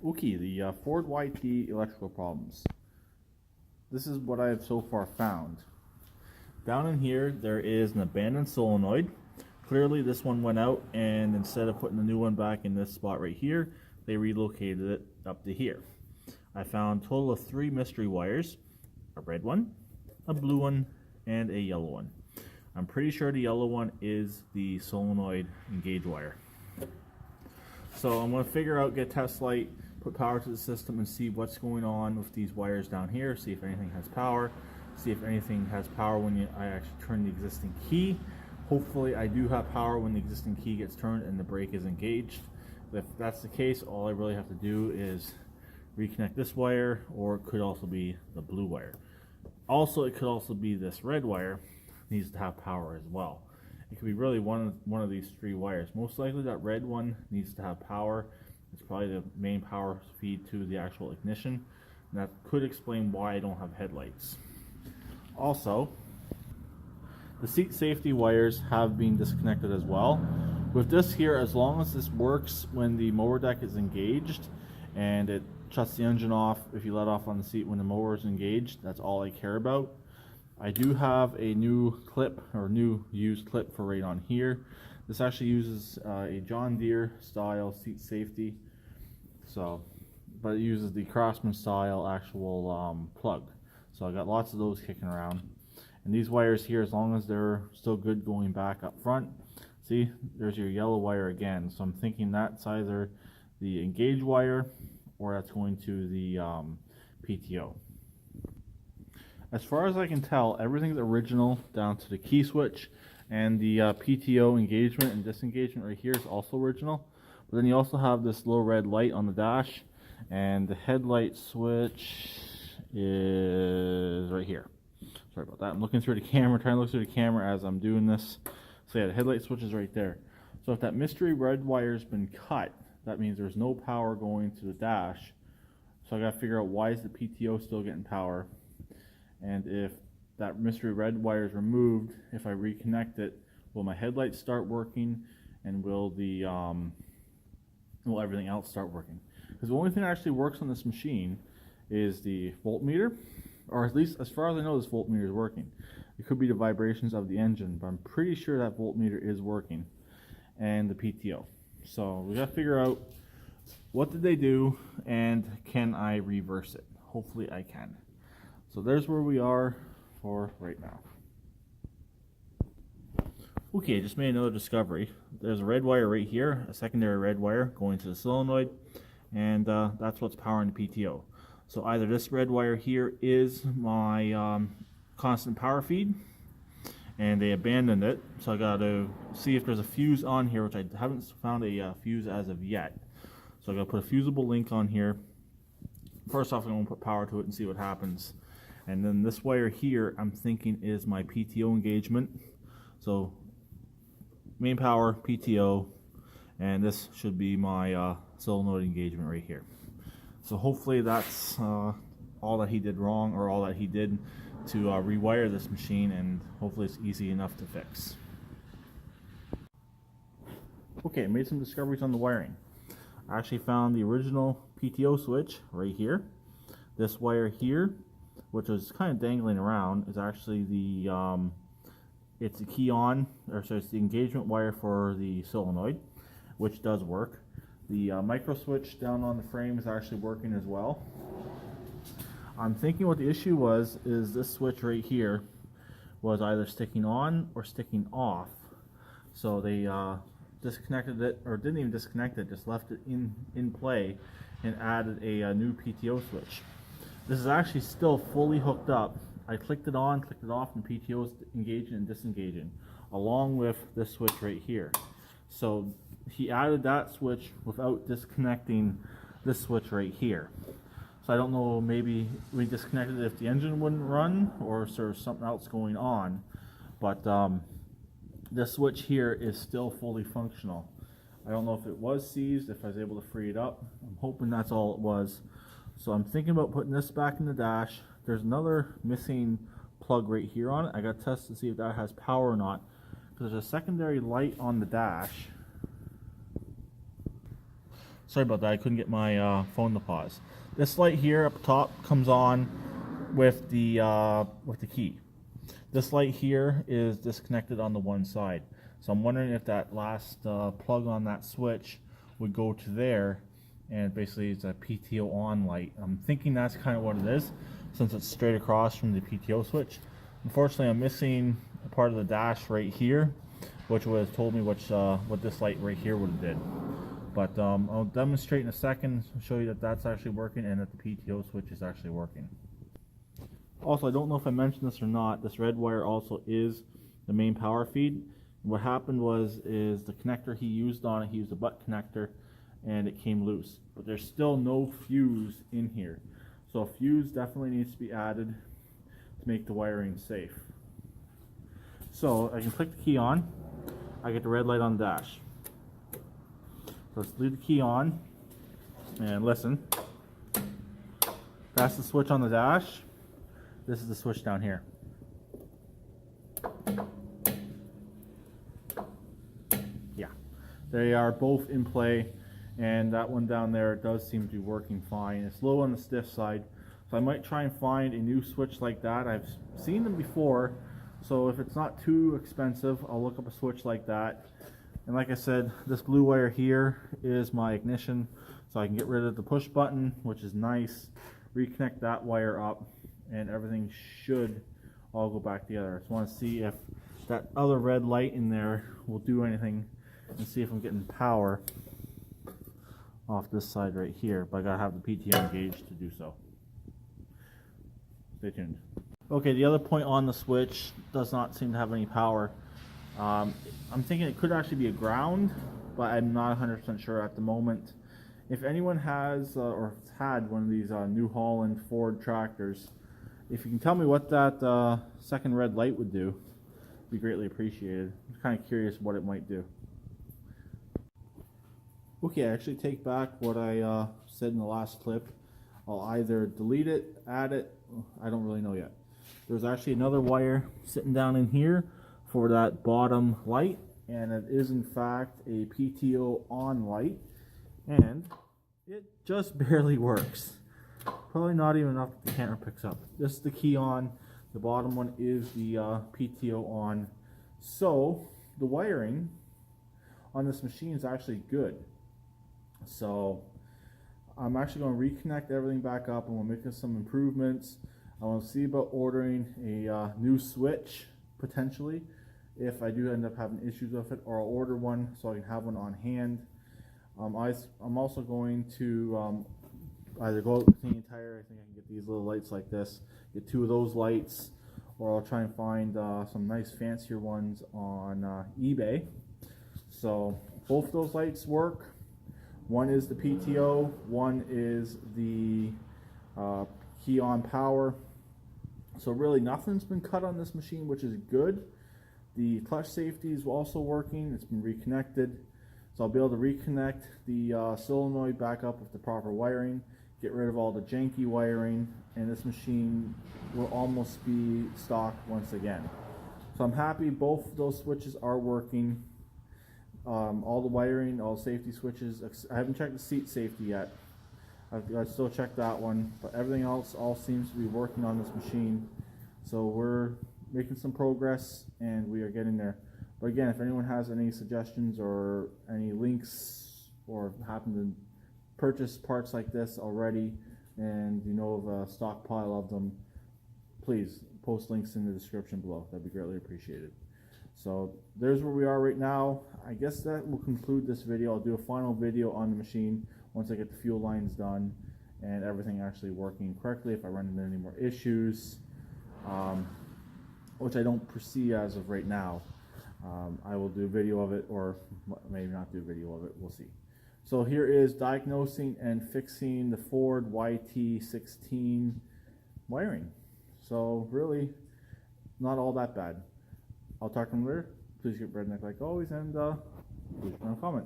Okay, the Ford YT electrical problems. This is what I have so far found. Down in here, there is an abandoned solenoid. Clearly this one went out, and instead of putting the new one back in this spot right here, they relocated it up to here. I found a total of 3 mystery wires, a red one, a blue one, and a yellow one. I'm pretty sure the yellow one is the solenoid engage wire. So I'm going to figure out, get a test light, put power to the system, and see what's going on with these wires down here, see if anything has power, see if anything has power when I actually turn the existing key. Hopefully I do have power when the existing key gets turned and the brake is engaged. If that's the case, all I really have to do is reconnect this wire, or it could also be the blue wire. Also, it could also be this red wire needs to have power as well. It could be really one of these 3 wires. Most likely that red one needs to have power. It's probably the main power feed to the actual ignition. And that could explain why I don't have headlights. Also, the seat safety wires have been disconnected as well. With this here, as long as this works when the mower deck is engaged and it shuts the engine off if you let off on the seat when the mower is engaged, that's all I care about. I do have a new clip, or new used clip for right on here. This actually uses a John Deere style seat safety, but it uses the Craftsman style actual plug. So I got lots of those kicking around. And these wires here, as long as they're still good going back up front, see, there's your yellow wire again. So I'm thinking that's either the engage wire or that's going to the PTO. As far as I can tell, everything's original down to the key switch, and the PTO engagement and disengagement right here is also original. But then you also have this little red light on the dash, and the headlight switch is right here. Sorry about that. I'm looking through the camera, trying to look through the camera as I'm doing this. So yeah, the headlight switch is right there. So if that mystery red wire's been cut, that means there's no power going to the dash. So I gotta figure out, why is the PTO still getting power? And if that mystery red wire is removed, if I reconnect it, will my headlights start working, and will the will everything else start working? Because the only thing that actually works on this machine is the voltmeter, or at least as far as I know, this voltmeter is working. It could be the vibrations of the engine, but I'm pretty sure that voltmeter is working, and the PTO. So we gotta figure out, what did they do, and can I reverse it? Hopefully I can. So there's where we are for right now. Okay, I just made another discovery. There's a red wire right here, a secondary red wire going to the solenoid, and that's what's powering the PTO. So either this red wire here is my constant power feed, and they abandoned it, so I gotta see if there's a fuse on here, which I haven't found a fuse as of yet. So I gotta put a fusible link on here. First off, I'm gonna put power to it and see what happens. And then this wire here, I'm thinking, is my PTO engagement. So main power, PTO, and this should be my solenoid engagement right here. So hopefully that's all that he did wrong, or all that he did to rewire this machine, and hopefully it's easy enough to fix. Okay, I made some discoveries on the wiring. I actually found the original PTO switch right here. This wire here, which was kind of dangling around, is actually the it's the key on, or so it's the engagement wire for the solenoid, which does work. The micro switch down on the frame is actually working as well. I'm thinking what the issue was is this switch right here was either sticking on or sticking off. So they disconnected it, or didn't even disconnect it, just left it in play and added a new PTO switch. This is actually still fully hooked up. I clicked it on, clicked it off, and PTO is engaging and disengaging, along with this switch right here. So he added that switch without disconnecting this switch right here. So I don't know, maybe we disconnected it if the engine wouldn't run, or if there's something else going on. But this switch here is still fully functional. I don't know if it was seized, if I was able to free it up. I'm hoping that's all it was. So I'm thinking about putting this back in the dash. There's another missing plug right here on it. I got to test to see if that has power or not, because there's a secondary light on the dash. Sorry about that, I couldn't get my phone to pause. This light here up top comes on with the key. This light here is disconnected on the one side. So I'm wondering if that last plug on that switch would go to there, and basically it's a PTO on light. I'm thinking that's kind of what it is, since it's straight across from the PTO switch. Unfortunately, I'm missing a part of the dash right here, which would have told me what this light right here would have did. But I'll demonstrate in a second, show you that that's actually working and that the PTO switch is actually working. Also, I don't know if I mentioned this or not, this red wire also is the main power feed. What happened is the connector he used on it, he used a butt connector, and it came loose. But there's still no fuse in here. So a fuse definitely needs to be added to make the wiring safe. So I can click the key on, I get the red light on the dash. So let's leave the key on and listen. That's the switch on the dash. This is the switch down here. Yeah, they are both in play, and that one down there does seem to be working fine. It's low on the stiff side, so I might try and find a new switch like that. I've seen them before, so if it's not too expensive, I'll look up a switch like that. And like I said, this blue wire here is my ignition, so I can get rid of the push button, which is nice, reconnect that wire up, and everything should all go back together. I just want to see if that other red light in there will do anything, and see if I'm getting power off this side right here, but I gotta have the PTO engaged to do so. Stay tuned. Okay, the other point on the switch does not seem to have any power. I'm thinking it could actually be a ground, but I'm not 100% sure at the moment. If anyone has or has had one of these New Holland Ford tractors, if you can tell me what that second red light would do, it'd be greatly appreciated. I'm kind of curious what it might do. Okay, I actually take back what I said in the last clip. I'll either delete it, add it, I don't really know yet. There's actually another wire sitting down in here for that bottom light, and it is in fact a PTO on light, and it just barely works. Probably not even enough that the camera picks up. This is the key on, the bottom one is the PTO on. So the wiring on this machine is actually good. So I'm actually going to reconnect everything back up, and we'll make some improvements. I want to see about ordering a new switch potentially if I do end up having issues with it, or I'll order one so I can have one on hand. I'm also going to either go out with the entire, I think I can get these little lights like this, get 2 of those lights, or I'll try and find some nice fancier ones on eBay. So both those lights work. One is the PTO, one is the key on power. So really nothing's been cut on this machine, which is good. The clutch safety is also working, it's been reconnected. So I'll be able to reconnect the solenoid back up with the proper wiring, get rid of all the janky wiring, and this machine will almost be stock once again. So I'm happy both of those switches are working. All the wiring, all the safety switches. I haven't checked the seat safety yet. I've still check that one, but everything else all seems to be working on this machine. So we're making some progress, and we are getting there. But again, if anyone has any suggestions or any links, or happen to purchase parts like this already, and you know of a stockpile of them, please post links in the description below. That'd be greatly appreciated. So there's where we are right now. I guess that will conclude this video. I'll do a final video on the machine once I get the fuel lines done and everything actually working correctly. If I run into any more issues, which I don't foresee as of right now, I will do a video of it, or maybe not do a video of it. We'll see. So here is diagnosing and fixing the Ford YT16 wiring. So really not all that bad. I'll talk to them later. Please get redneck like always, and please comment.